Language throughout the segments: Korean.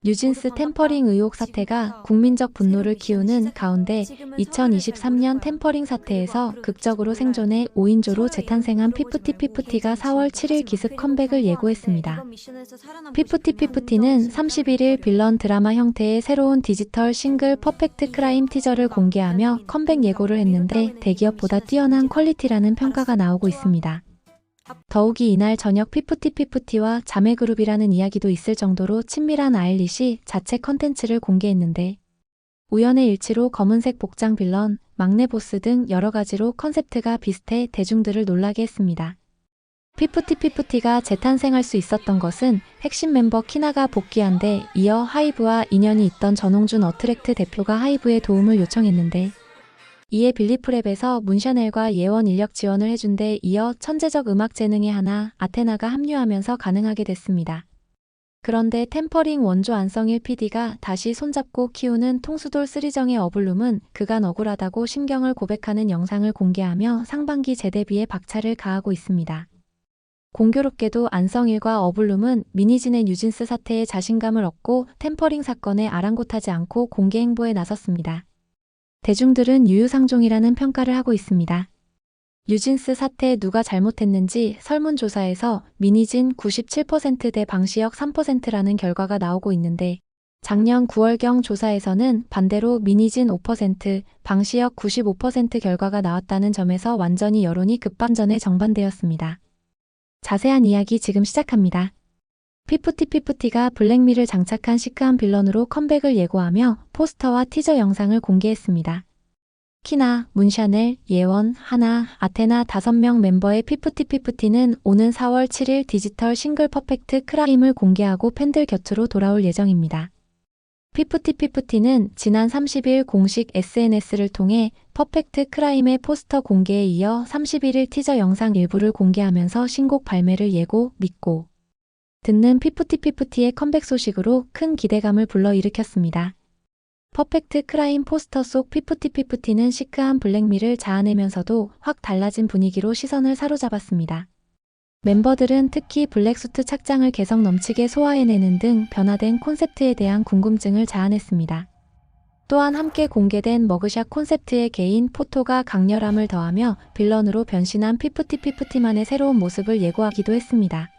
뉴진스 템퍼링 의혹 사태가 국민적 분노를 키우는 가운데 2023년 템퍼링 사태에서 극적으로 생존해 5인조로 재탄생한 피프티피프티가 4월 7일 기습 컴백을 예고했습니다. 피프티피프티는 31일 빌런 드라마 형태의 새로운 디지털 싱글 퍼펙트 크라임 티저를 공개하며 컴백 예고를 했는데 대기업보다 뛰어난 퀄리티라는 평가가 나오고 있습니다. 더욱이 이날 저녁 피프티피프티와 자매그룹이라는 이야기도 있을 정도로 친밀한 아일릿이 자체 컨텐츠를 공개했는데 우연의 일치로 검은색 복장 빌런, 막내 보스 등 여러 가지로 컨셉트가 비슷해 대중들을 놀라게 했습니다. 피프티피프티가 재탄생할 수 있었던 것은 핵심 멤버 키나가 복귀한 데 이어 하이브와 인연이 있던 전홍준 어트랙트 대표가 하이브의 도움을 요청했는데 이에 빌리프랩에서 문샤넬과 예원 인력 지원을 해준 데 이어 천재적 음악 재능의 하나 아테나가 합류하면서 가능하게 됐습니다. 그런데 템퍼링 원조 안성일 PD가 다시 손잡고 키우는 통수돌 쓰리정의 어블룸은 그간 억울하다고 심경을 고백하는 영상을 공개하며 상반기 재데뷔에 박차를 가하고 있습니다. 공교롭게도 안성일과 어블룸은 미니진의 뉴진스 사태에 자신감을 얻고 템퍼링 사건에 아랑곳하지 않고 공개 행보에 나섰습니다. 대중들은 유유상종이라는 평가를 하고 있습니다. 뉴진스 사태에 누가 잘못했는지 설문조사에서 미니진 97% 대 방시혁 3%라는 결과가 나오고 있는데 작년 9월경 조사에서는 반대로 미니진 5%, 방시혁 95% 결과가 나왔다는 점에서 완전히 여론이 급반전에 정반대였습니다. 자세한 이야기 지금 시작합니다. 피프티피프티가 블랙미를 장착한 시크한 빌런으로 컴백을 예고하며 포스터와 티저 영상을 공개했습니다. 키나, 문샤넬, 예원, 하나, 아테나 5명 멤버의 피프티피프티는 오는 4월 7일 디지털 싱글 퍼펙트 크라임을 공개하고 팬들 곁으로 돌아올 예정입니다. 피프티피프티는 지난 30일 공식 SNS를 통해 퍼펙트 크라임의 포스터 공개에 이어 31일 티저 영상 일부를 공개하면서 신곡 발매를 예고, 믿고 듣는 피프티피프티의 컴백 소식으로 큰 기대감을 불러일으켰습니다. 퍼펙트 크라임 포스터 속 피프티피프티는 시크한 블랙미를 자아내면서도 확 달라진 분위기로 시선을 사로잡았습니다. 멤버들은 특히 블랙수트 착장을 개성 넘치게 소화해내는 등 변화된 콘셉트에 대한 궁금증을 자아냈습니다. 또한 함께 공개된 머그샷 콘셉트의 개인 포토가 강렬함을 더하며 빌런으로 변신한 피프티피프티만의 새로운 모습을 예고하기도 했습니다.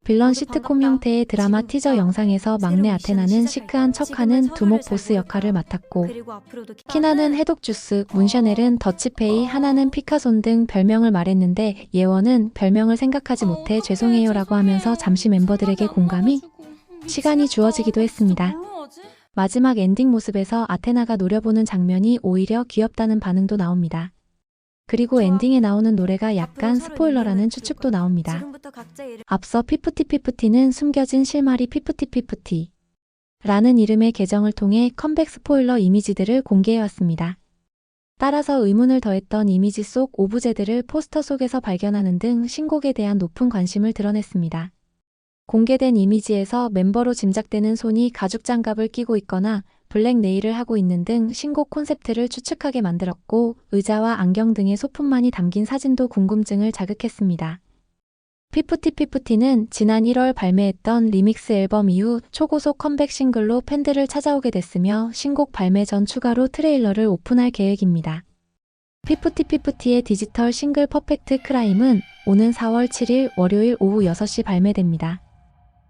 빌런 시트콤 형태의 드라마 티저 영상에서 막내 아테나는 시크한 척하는 두목 보스 역할을 맡았고 키나는 해독주스, 문샤넬은 더치페이, 하나는 피카손 등 별명을 말했는데 예원은 별명을 생각하지 못해 죄송해요라고 하면서 잠시 멤버들에게 공감이 시간이 주어지기도 했습니다. 마지막 엔딩 모습에서 아테나가 노려보는 장면이 오히려 귀엽다는 반응도 나옵니다. 그리고 엔딩에 나오는 노래가 약간 스포일러라는 추측도 나옵니다. 앞서 피프티피프티는 숨겨진 실마리 피프티피프티 라는 이름의 계정을 통해 컴백 스포일러 이미지들을 공개해왔습니다. 따라서 의문을 더했던 이미지 속 오브제들을 포스터 속에서 발견하는 등 신곡에 대한 높은 관심을 드러냈습니다. 공개된 이미지에서 멤버로 짐작되는 손이 가죽 장갑을 끼고 있거나 블랙 네일을 하고 있는 등 신곡 콘셉트를 추측하게 만들었고 의자와 안경 등의 소품만이 담긴 사진도 궁금증을 자극했습니다. 피프티피프티는 지난 1월 발매했던 리믹스 앨범 이후 초고속 컴백 싱글로 팬들을 찾아오게 됐으며 신곡 발매 전 추가로 트레일러를 오픈할 계획입니다. 피프티피프티의 디지털 싱글 퍼펙트 크라임은 오는 4월 7일 월요일 오후 6시 발매됩니다.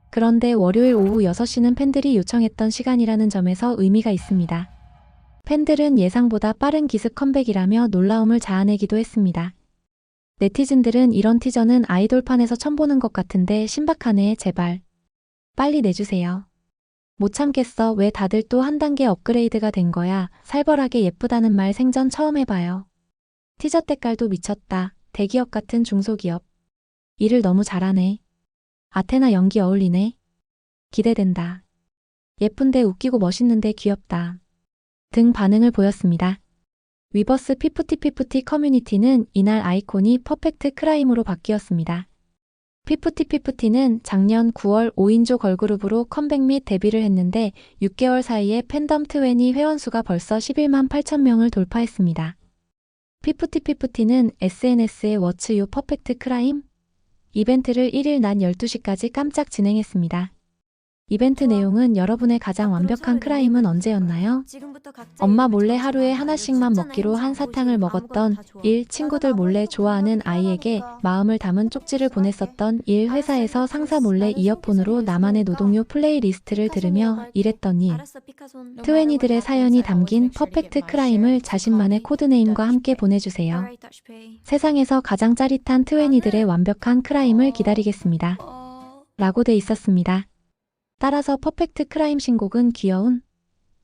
그런데 월요일 오후 6시는 팬들이 요청했던 시간이라는 점에서 의미가 있습니다. 팬들은 예상보다 빠른 기습 컴백이라며 놀라움을 자아내기도 했습니다. 네티즌들은 이런 티저는 아이돌판에서 처음 보는 것 같은데 신박하네 제발. 빨리 내주세요. 못 참겠어 왜 다들 또 한 단계 업그레이드가 된 거야 살벌하게 예쁘다는 말 생전 처음 해봐요. 티저 때깔도 미쳤다. 대기업 같은 중소기업. 일을 너무 잘하네. 아테나 연기 어울리네. 기대된다. 예쁜데 웃기고 멋있는데 귀엽다. 등 반응을 보였습니다. 위버스 피프티피프티 커뮤니티는 이날 아이콘이 퍼펙트 크라임으로 바뀌었습니다. 피프티피프티는 작년 9월 5인조 걸그룹으로 컴백 및 데뷔를 했는데 6개월 사이에 팬덤 20 회원수가 벌써 11만 8천 명을 돌파했습니다. 피프티피프티는 SNS에 What's Your Perfect Crime? 이벤트를 1일 낮 12시까지 깜짝 진행했습니다. 이벤트 내용은 여러분의 가장 완벽한 크라임은 언제였나요? 엄마 몰래 하루에 하나씩만 먹기로 한 사탕을 먹었던 1. 친구들 몰래 좋아하는 아이에게 마음을 담은 쪽지를 보냈었던 1. 회사에서 상사 몰래 이어폰으로 나만의 노동요 플레이리스트를 들으며 일했던 1. 트웬이들의 사연이 담긴 퍼펙트 크라임을 자신만의 코드네임과 함께 보내주세요. 세상에서 가장 짜릿한 트웬이들의 완벽한 크라임을 기다리겠습니다. 라고 돼 있었습니다. 따라서 퍼펙트 크라임 신곡은 귀여운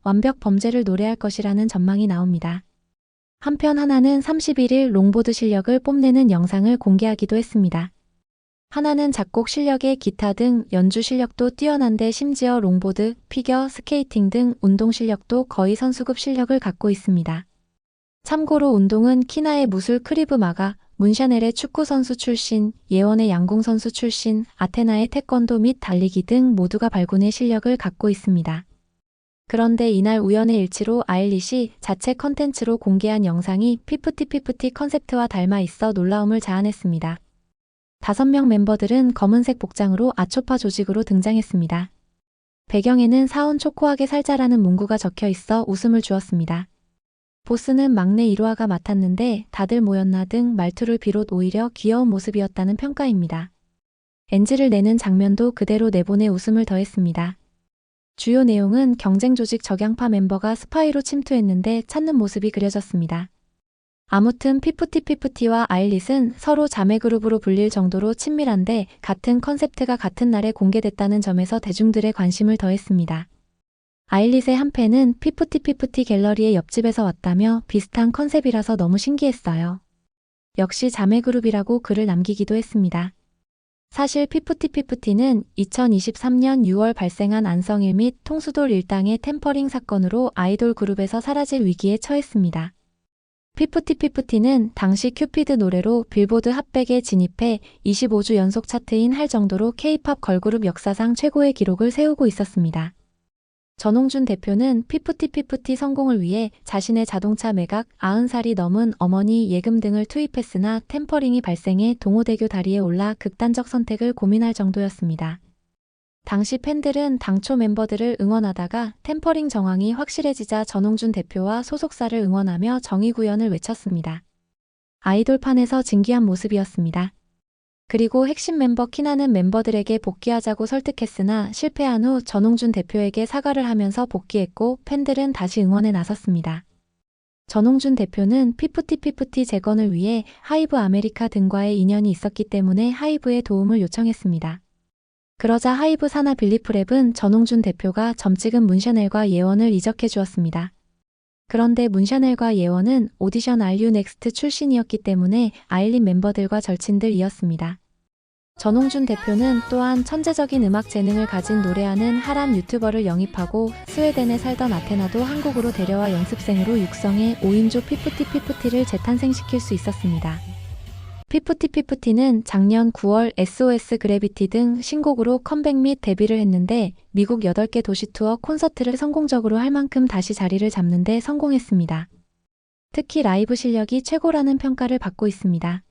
완벽 범죄를 노래할 것이라는 전망이 나옵니다. 한편 하나는 31일 롱보드 실력을 뽐내는 영상을 공개하기도 했습니다. 하나는 작곡 실력에 기타 등 연주 실력도 뛰어난데 심지어 롱보드, 피겨, 스케이팅 등 운동 실력도 거의 선수급 실력을 갖고 있습니다. 참고로 운동은 키나의 무술 크리브 마가, 문샤넬의 축구 선수 출신, 예원의 양궁 선수 출신, 아테나의 태권도 및 달리기 등 모두가 발군의 실력을 갖고 있습니다. 그런데 이날 우연의 일치로 아일릿이 자체 컨텐츠로 공개한 영상이 피프티 컨셉트와 닮아 있어 놀라움을 자아냈습니다. 5명 멤버들은 검은색 복장으로 아초파 조직으로 등장했습니다. 배경에는 사온 초코하게 살자라는 문구가 적혀 있어 웃음을 주었습니다. 보스는 막내 1화가 맡았는데 다들 모였나 등 말투를 비롯 오히려 귀여운 모습이었다는 평가입니다. NG를 내는 장면도 그대로 내보내 웃음을 더했습니다. 주요 내용은 경쟁 조직 적양파 멤버가 스파이로 침투했는데 찾는 모습이 그려졌습니다. 아무튼 피프티와 아일릿은 서로 자매 그룹으로 불릴 정도로 친밀한데 같은 컨셉트가 같은 날에 공개됐다는 점에서 대중들의 관심을 더했습니다. 아일릿의 한 팬은 피프티 갤러리의 옆집에서 왔다며 비슷한 컨셉이라서 너무 신기했어요. 역시 자매 그룹이라고 글을 남기기도 했습니다. 사실 피프티는 2023년 6월 발생한 안성일 및 통수돌 일당의 템퍼링 사건으로 아이돌 그룹에서 사라질 위기에 처했습니다. 피프티는 당시 큐피드 노래로 빌보드 핫백에 진입해 25주 연속 차트인 할 정도로 K-팝 걸그룹 역사상 최고의 기록을 세우고 있었습니다. 전홍준 대표는 피프티 성공을 위해 자신의 자동차 매각 90살이 넘은 어머니 예금 등을 투입했으나 템퍼링이 발생해 동호대교 다리에 올라 극단적 선택을 고민할 정도였습니다. 당시 팬들은 당초 멤버들을 응원하다가 템퍼링 정황이 확실해지자 전홍준 대표와 소속사를 응원하며 정의구현을 외쳤습니다. 아이돌판에서 진기한 모습이었습니다. 그리고 핵심 멤버 키나는 멤버들에게 복귀하자고 설득했으나 실패한 후 전홍준 대표에게 사과를 하면서 복귀했고 팬들은 다시 응원에 나섰습니다. 전홍준 대표는 피프티 재건을 위해 하이브 아메리카 등과의 인연이 있었기 때문에 하이브의 도움을 요청했습니다. 그러자 하이브 산하 빌리프랩은 전홍준 대표가 점찍은 문샤넬과 예원을 이적해 주었습니다. 그런데 문샤넬과 예원은 오디션 RU 넥스트 출신이었기 때문에 아일릿 멤버들과 절친들이었습니다. 전홍준 대표는 또한 천재적인 음악 재능을 가진 노래하는 하람 유튜버를 영입하고 스웨덴에 살던 아테나도 한국으로 데려와 연습생으로 육성해 5인조 피프티를 재탄생시킬 수 있었습니다. 피프티는 작년 9월 SOS 그래비티 등 신곡으로 컴백 및 데뷔를 했는데 미국 8개 도시 투어 콘서트를 성공적으로 할 만큼 다시 자리를 잡는 데 성공했습니다. 특히 라이브 실력이 최고라는 평가를 받고 있습니다.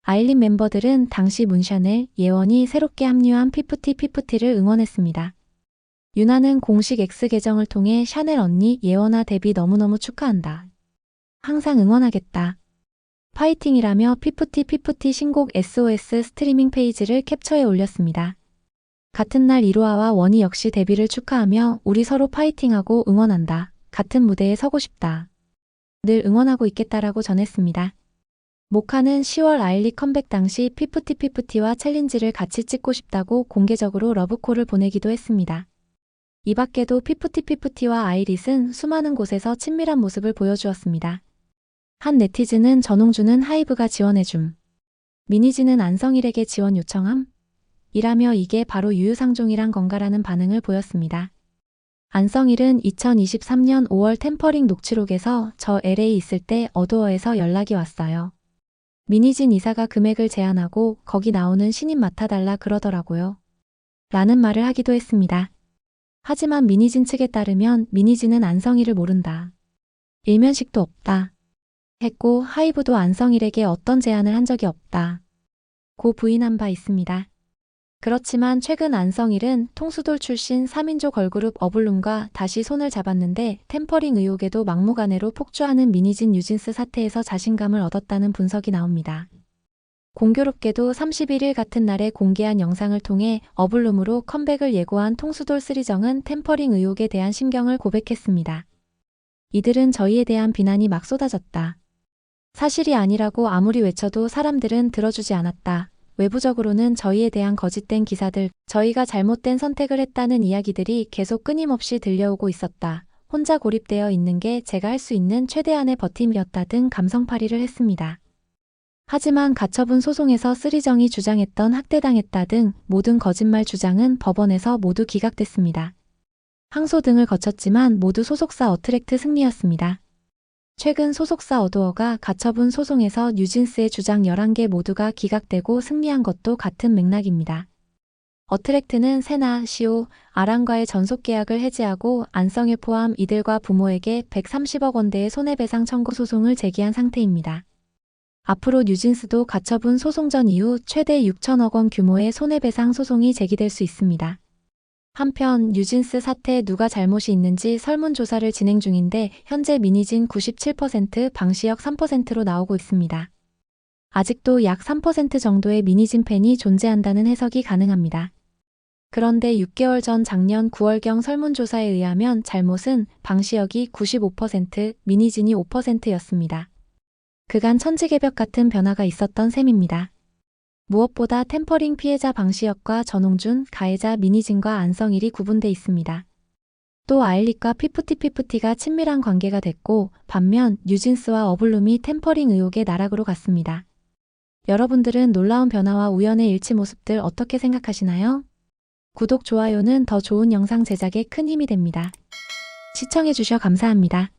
아일릿 멤버들은 당시 문샤넬, 예원이 새롭게 합류한 피프티를 응원했습니다. 유나는 공식 X 계정을 통해 샤넬 언니, 예원아 데뷔 너무너무 축하한다. 항상 응원하겠다. 파이팅이라며 피프티 신곡 SOS 스트리밍 페이지를 캡처해 올렸습니다. 같은 날 이로아와 원희 역시 데뷔를 축하하며 우리 서로 파이팅하고 응원한다. 같은 무대에 서고 싶다. 늘 응원하고 있겠다라고 전했습니다. 모카는 10월 아일릿 컴백 당시 피프티와 챌린지를 같이 찍고 싶다고 공개적으로 러브콜을 보내기도 했습니다. 이 밖에도 피프티와 아이릿은 수많은 곳에서 친밀한 모습을 보여주었습니다. 한 네티즌은 전홍준은 하이브가 지원해줌. 미니지는 안성일에게 지원 요청함? 이라며 이게 바로 유유상종이란 건가라는 반응을 보였습니다. 안성일은 2023년 5월 템퍼링 녹취록에서 저 LA 있을 때 어두워에서 연락이 왔어요. 미니진 이사가 금액을 제안하고 거기 나오는 신인 맡아달라 그러더라고요. 라는 말을 하기도 했습니다. 하지만 미니진 측에 따르면 미니진은 안성일을 모른다. 일면식도 없다. 했고 하이브도 안성일에게 어떤 제안을 한 적이 없다. 고 부인한 바 있습니다. 그렇지만 최근 안성일은 통수돌 출신 3인조 걸그룹 어블룸과 다시 손을 잡았는데 템퍼링 의혹에도 막무가내로 폭주하는 미니진 뉴진스 사태에서 자신감을 얻었다는 분석이 나옵니다. 공교롭게도 31일 같은 날에 공개한 영상을 통해 어블룸으로 컴백을 예고한 통수돌 쓰리정은 템퍼링 의혹에 대한 심경을 고백했습니다. 이들은 저희에 대한 비난이 막 쏟아졌다. 사실이 아니라고 아무리 외쳐도 사람들은 들어주지 않았다. 외부적으로는 저희에 대한 거짓된 기사들, 저희가 잘못된 선택을 했다는 이야기들이 계속 끊임없이 들려오고 있었다. 혼자 고립되어 있는 게 제가 할 수 있는 최대한의 버팀이었다 등 감성팔이를 했습니다. 하지만 가처분 소송에서 쓰리정이 주장했던 학대당했다 등 모든 거짓말 주장은 법원에서 모두 기각됐습니다. 항소 등을 거쳤지만 모두 소속사 어트랙트 승리였습니다. 최근 소속사 어도어가 가처분 소송에서 뉴진스의 주장 11개 모두가 기각되고 승리한 것도 같은 맥락입니다. 어트랙트는 세나, 시오, 아랑과의 전속 계약을 해지하고 안성일 포함 이들과 부모에게 130억 원대의 손해배상 청구 소송을 제기한 상태입니다. 앞으로 뉴진스도 가처분 소송전 이후 최대 6천억 원 규모의 손해배상 소송이 제기될 수 있습니다. 한편 뉴진스 사태에 누가 잘못이 있는지 설문조사를 진행 중인데 현재 미니진 97%, 방시혁 3%로 나오고 있습니다. 아직도 약 3% 정도의 미니진 팬이 존재한다는 해석이 가능합니다. 그런데 6개월 전 작년 9월경 설문조사에 의하면 잘못은 방시혁이 95%, 미니진이 5%였습니다. 그간 천지개벽 같은 변화가 있었던 셈입니다. 무엇보다 템퍼링 피해자 방시혁과 전홍준, 가해자 미니진과 안성일이 구분돼 있습니다. 또 아일릿과 피프티피프티가 친밀한 관계가 됐고 반면 뉴진스와 어블룸이 템퍼링 의혹의 나락으로 갔습니다. 여러분들은 놀라운 변화와 우연의 일치 모습들 어떻게 생각하시나요? 구독, 좋아요는 더 좋은 영상 제작에 큰 힘이 됩니다. 시청해주셔 감사합니다.